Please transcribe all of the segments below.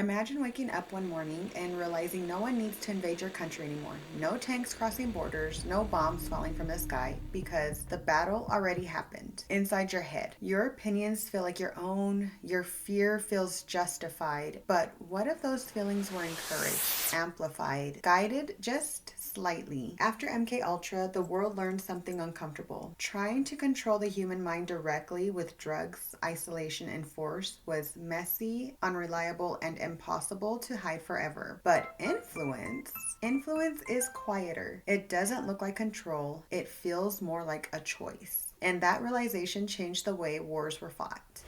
Imagine waking up one morning and realizing no one needs to invade your country anymore. No tanks crossing borders, no bombs falling from the sky, because the battle already happened inside your head. Your opinions feel like your own, your fear feels justified, but what if those feelings were encouraged, amplified, guided just slightly? After MKUltra, the world learned something uncomfortable. Trying to control the human mind directly with drugs, isolation, and force was messy, unreliable, and impossible to hide forever. But influence is quieter. It doesn't look like control. It feels more like a choice. And that realization changed the way wars were fought.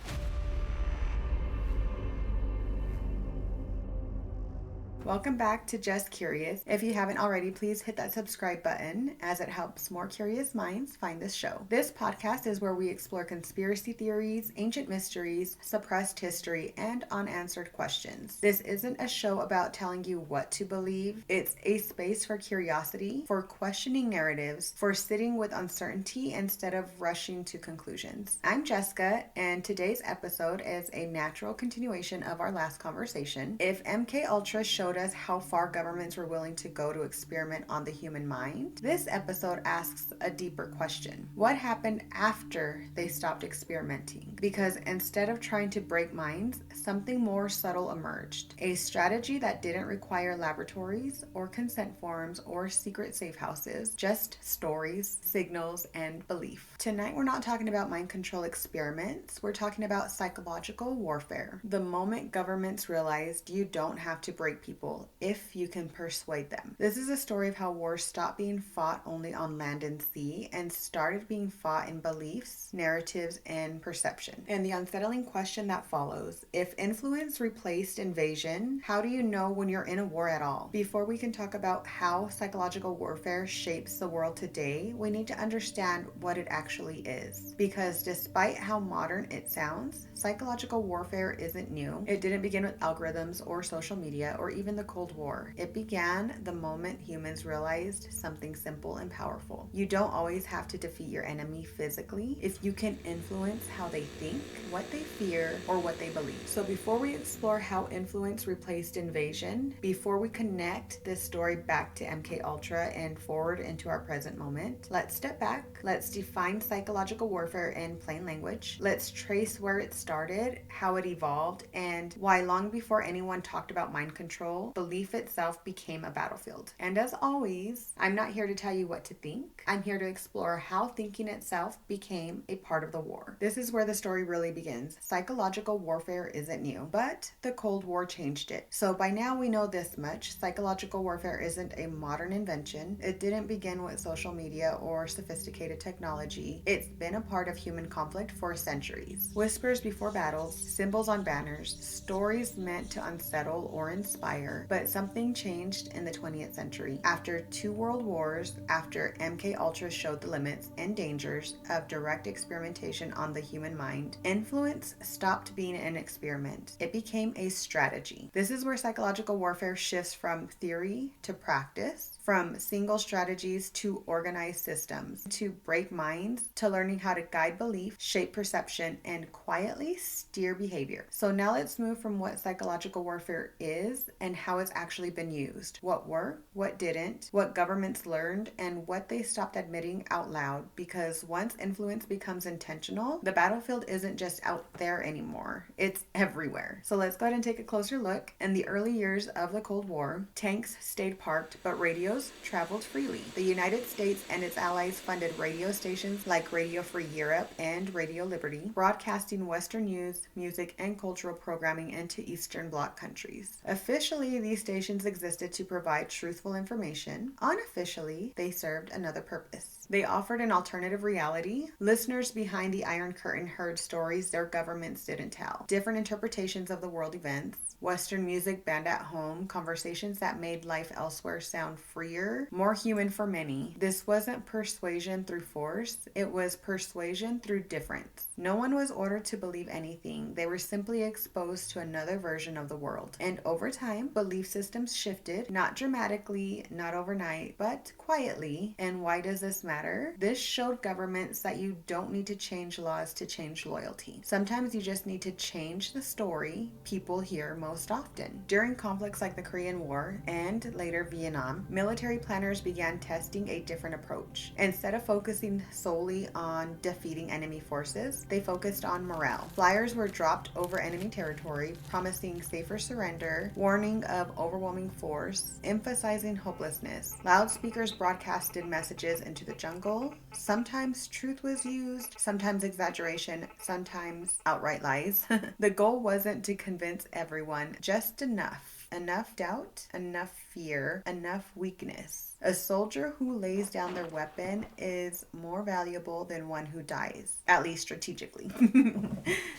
Welcome back to Jess Curious. If you haven't already, please hit that subscribe button as it helps more curious minds find this show. This podcast is where we explore conspiracy theories, ancient mysteries, suppressed history, and unanswered questions. This isn't a show about telling you what to believe. It's a space for curiosity, for questioning narratives, for sitting with uncertainty instead of rushing to conclusions. I'm Jessica, and today's episode is a natural continuation of our last conversation. If MKUltra showed us how far governments were willing to go to experiment on the human mind, this episode asks a deeper question. What happened after they stopped experimenting? Because instead of trying to break minds, something more subtle emerged. A strategy that didn't require laboratories or consent forms or secret safe houses, just stories, signals, and belief. Tonight we're not talking about mind control experiments, we're talking about psychological warfare. The moment governments realized you don't have to break people if you can persuade them. This is a story of how wars stopped being fought only on land and sea and started being fought in beliefs, narratives, and perception. And the unsettling question that follows: if influence replaced invasion, how do you know when you're in a war at all? Before we can talk about how psychological warfare shapes the world today, we need to understand what it actually is. Because despite how modern it sounds, psychological warfare isn't new. It didn't begin with algorithms or social media or even the Cold War. It began the moment humans realized something simple and powerful. You don't always have to defeat your enemy physically if you can influence how they think, what they fear, or what they believe. So before we explore how influence replaced invasion, before we connect this story back to MKUltra and forward into our present moment, let's step back. Let's define psychological warfare in plain language. Let's trace where it started, how it evolved, and why long before anyone talked about mind control, belief itself became a battlefield. And as always, I'm not here to tell you what to think. I'm here to explore how thinking itself became a part of the war. This is where the story really begins. Psychological warfare isn't new, but the Cold War changed it. So by now we know this much. Psychological warfare isn't a modern invention. It didn't begin with social media or sophisticated technology. It's been a part of human conflict for centuries. Whispers before battles, symbols on banners, stories meant to unsettle or inspire. But something changed in the 20th century. After 2 world wars, after MKUltra showed the limits and dangers of direct experimentation on the human mind, influence stopped being an experiment. It became a strategy. This is where psychological warfare shifts from theory to practice, from single strategies to organized systems, to break minds, to learning how to guide belief, shape perception, and quietly steer behavior. So now let's move from what psychological warfare is and how it's actually been used. What worked, what didn't, what governments learned, and what they stopped admitting out loud. Because once influence becomes intentional, the battlefield isn't just out there anymore. It's everywhere. So let's go ahead and take a closer look. In the early years of the Cold War, tanks stayed parked, but radios traveled freely. The United States and its allies funded radio stations like Radio Free Europe and Radio Liberty, broadcasting Western news, music, and cultural programming into Eastern Bloc countries. Officially, these stations existed to provide truthful information. Unofficially, they served another purpose. They offered an alternative reality. Listeners behind the Iron Curtain heard stories their governments didn't tell, different interpretations of the world events, Western music banned at home, conversations that made life elsewhere sound freer, more human for many. This wasn't persuasion through force, it was persuasion through difference. No one was ordered to believe anything. They were simply exposed to another version of the world. And over time, belief systems shifted, not dramatically, not overnight, but quietly. And why does this matter? matter. This showed governments that you don't need to change laws to change loyalty. Sometimes you just need to change the story people hear most often. During conflicts like the Korean War and later Vietnam, military planners began testing a different approach. Instead of focusing solely on defeating enemy forces, they focused on morale. Flyers were dropped over enemy territory, promising safer surrender, warning of overwhelming force, emphasizing hopelessness. Loudspeakers broadcasted messages into the jungle. Sometimes truth was used, sometimes exaggeration, sometimes outright lies. The goal wasn't to convince everyone, just enough. Enough doubt, enough fear, enough weakness. A soldier who lays down their weapon is more valuable than one who dies, at least strategically.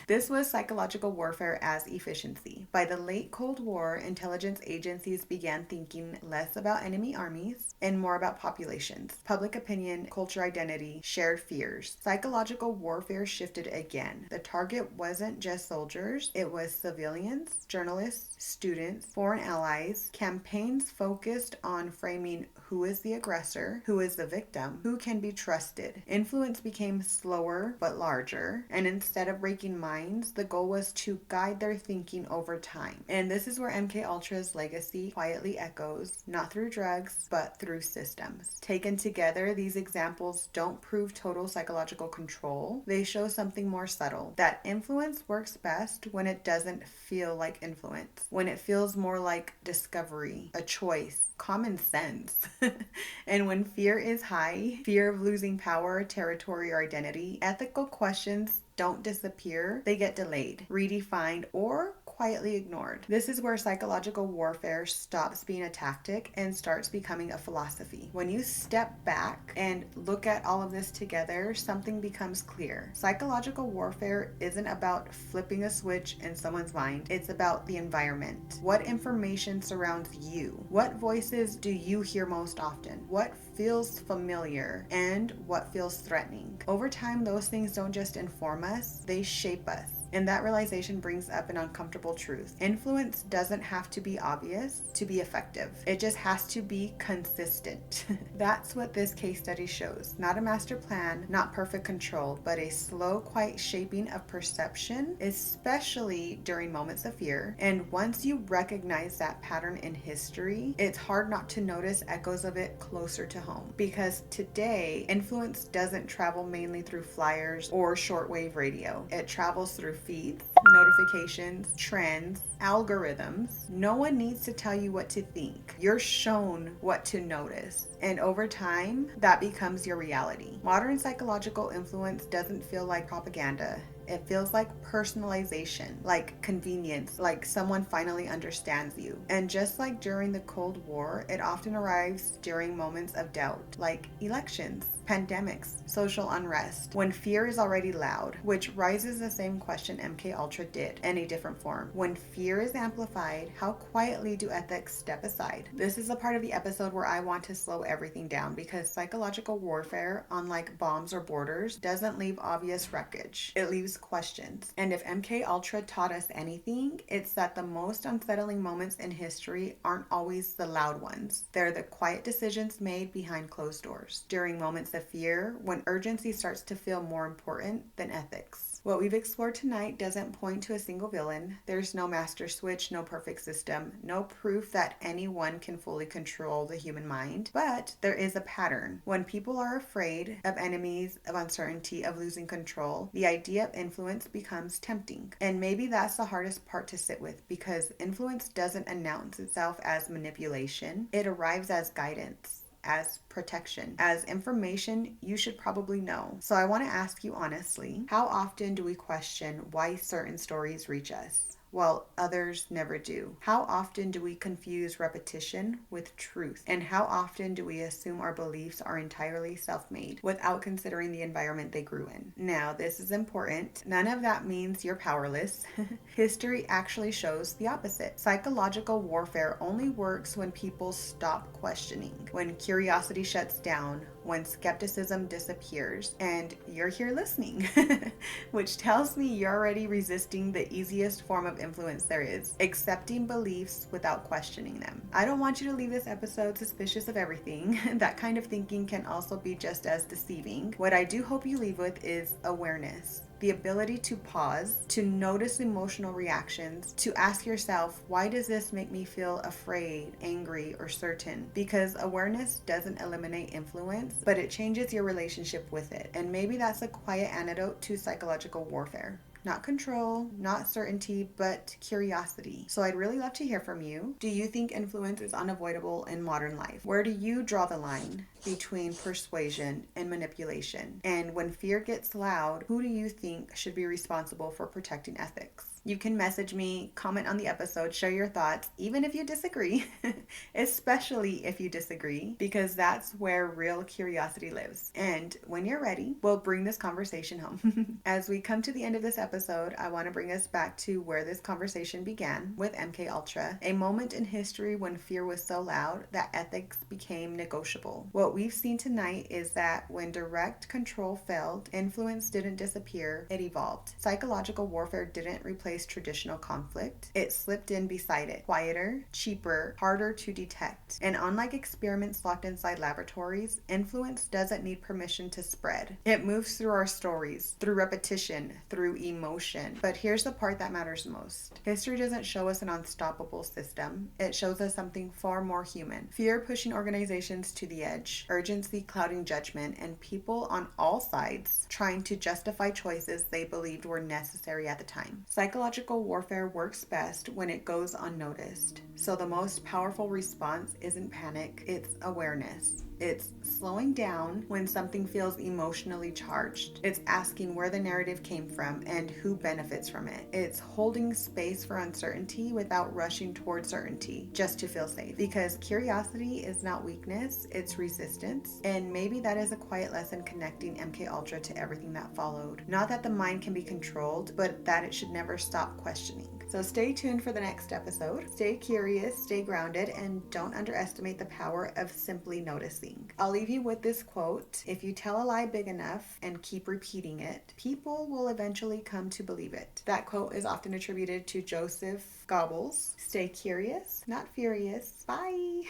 This was psychological warfare as efficiency. By the late Cold War, intelligence agencies began thinking less about enemy armies and more about populations, public opinion, culture identity, shared fears. Psychological warfare shifted again. The target wasn't just soldiers, it was civilians, journalists, students, foreign allies. Campaigns focused on framing who is the aggressor, who is the victim, who can be trusted. Influence became slower but larger, and instead of breaking minds, the goal was to guide their thinking over time. And this is where MKUltra's legacy quietly echoes, not through drugs, but through systems. Taken together, these examples don't prove total psychological control. They show something more subtle, that influence works best when it doesn't feel like influence, when it feels more like discovery, a choice, common sense. And when fear is high, fear of losing power, territory, or identity, ethical questions don't disappear, they get delayed, redefined, or quietly ignored. This is where psychological warfare stops being a tactic and starts becoming a philosophy. When you step back and look at all of this together, something becomes clear. Psychological warfare isn't about flipping a switch in someone's mind, it's about the environment. What information surrounds you? What voices do you hear most often? What feels familiar and what feels threatening? Over time, those things don't just inform us, they shape us. And that realization brings up an uncomfortable truth. Influence doesn't have to be obvious to be effective. It just has to be consistent. That's what this case study shows. Not a master plan, not perfect control, but a slow, quiet shaping of perception, especially during moments of fear. And once you recognize that pattern in history, it's hard not to notice echoes of it closer to home. Because today, influence doesn't travel mainly through flyers or shortwave radio. It travels through feeds, notifications, trends, algorithms. No one needs to tell you what to think. You're shown what to notice. And over time, that becomes your reality. Modern psychological influence doesn't feel like propaganda. It feels like personalization, like convenience, like someone finally understands you. And just like during the Cold War, it often arrives during moments of doubt, like elections, pandemics, social unrest, when fear is already loud, which raises the same question MKUltra did in a different form. When fear is amplified, how quietly do ethics step aside? This is a part of the episode where I want to slow everything down because psychological warfare, unlike bombs or borders, doesn't leave obvious wreckage. It leaves questions. And if MKUltra taught us anything, it's that the most unsettling moments in history aren't always the loud ones. They're the quiet decisions made behind closed doors, during moments of fear, when urgency starts to feel more important than ethics. What we've explored tonight doesn't point to a single villain. There's no master switch, no perfect system, no proof that anyone can fully control the human mind. But there is a pattern. When people are afraid of enemies, of uncertainty, of losing control, the idea of influence becomes tempting. And maybe that's the hardest part to sit with, because influence doesn't announce itself as manipulation. It arrives as guidance, as protection, as information you should probably know. So I want to ask you honestly, how often do we question why certain stories reach us while others never do? How often do we confuse repetition with truth? And how often do we assume our beliefs are entirely self-made without considering the environment they grew in? Now, this is important. None of that means you're powerless. History actually shows the opposite. Psychological warfare only works when people stop questioning, when curiosity shuts down, when skepticism disappears, and you're here listening, which tells me you're already resisting the easiest form of influence there is, accepting beliefs without questioning them. I don't want you to leave this episode suspicious of everything. That kind of thinking can also be just as deceiving. What I do hope you leave with is awareness. The ability to pause, to notice emotional reactions, to ask yourself, why does this make me feel afraid, angry, or certain? Because awareness doesn't eliminate influence, but it changes your relationship with it. And maybe that's a quiet antidote to psychological warfare. Not control, not certainty, but curiosity. So I'd really love to hear from you. Do you think influence is unavoidable in modern life? Where do you draw the line between persuasion and manipulation? And when fear gets loud, who do you think should be responsible for protecting ethics? You can message me, comment on the episode, share your thoughts, even if you disagree, especially if you disagree, because that's where real curiosity lives. And when you're ready, we'll bring this conversation home. As we come to the end of this episode, I want to bring us back to where this conversation began with MKULTRA, a moment in history when fear was so loud that ethics became negotiable. What we've seen tonight is that when direct control failed, influence didn't disappear, it evolved. Psychological warfare didn't replace traditional conflict. It slipped in beside it, quieter, cheaper, harder to detect. And unlike experiments locked inside laboratories, influence doesn't need permission to spread. It moves through our stories, through repetition, through emotion. But here's the part that matters most. History doesn't show us an unstoppable system. It shows us something far more human. Fear pushing organizations to the edge, urgency clouding judgment, and people on all sides trying to justify choices they believed were necessary at the time. Psychological warfare works best when it goes unnoticed. So the most powerful response isn't panic, it's awareness. It's slowing down when something feels emotionally charged. It's asking where the narrative came from and who benefits from it. It's holding space for uncertainty without rushing toward certainty just to feel safe. Because curiosity is not weakness, it's resistance. And maybe that is a quiet lesson connecting MKUltra to everything that followed. Not that the mind can be controlled, but that it should never stop questioning. So stay tuned for the next episode. Stay curious, stay grounded, and don't underestimate the power of simply noticing. I'll leave you with this quote: if you tell a lie big enough and keep repeating it, people will eventually come to believe it. That quote is often attributed to Joseph Goebbels. Stay curious, not furious. Bye.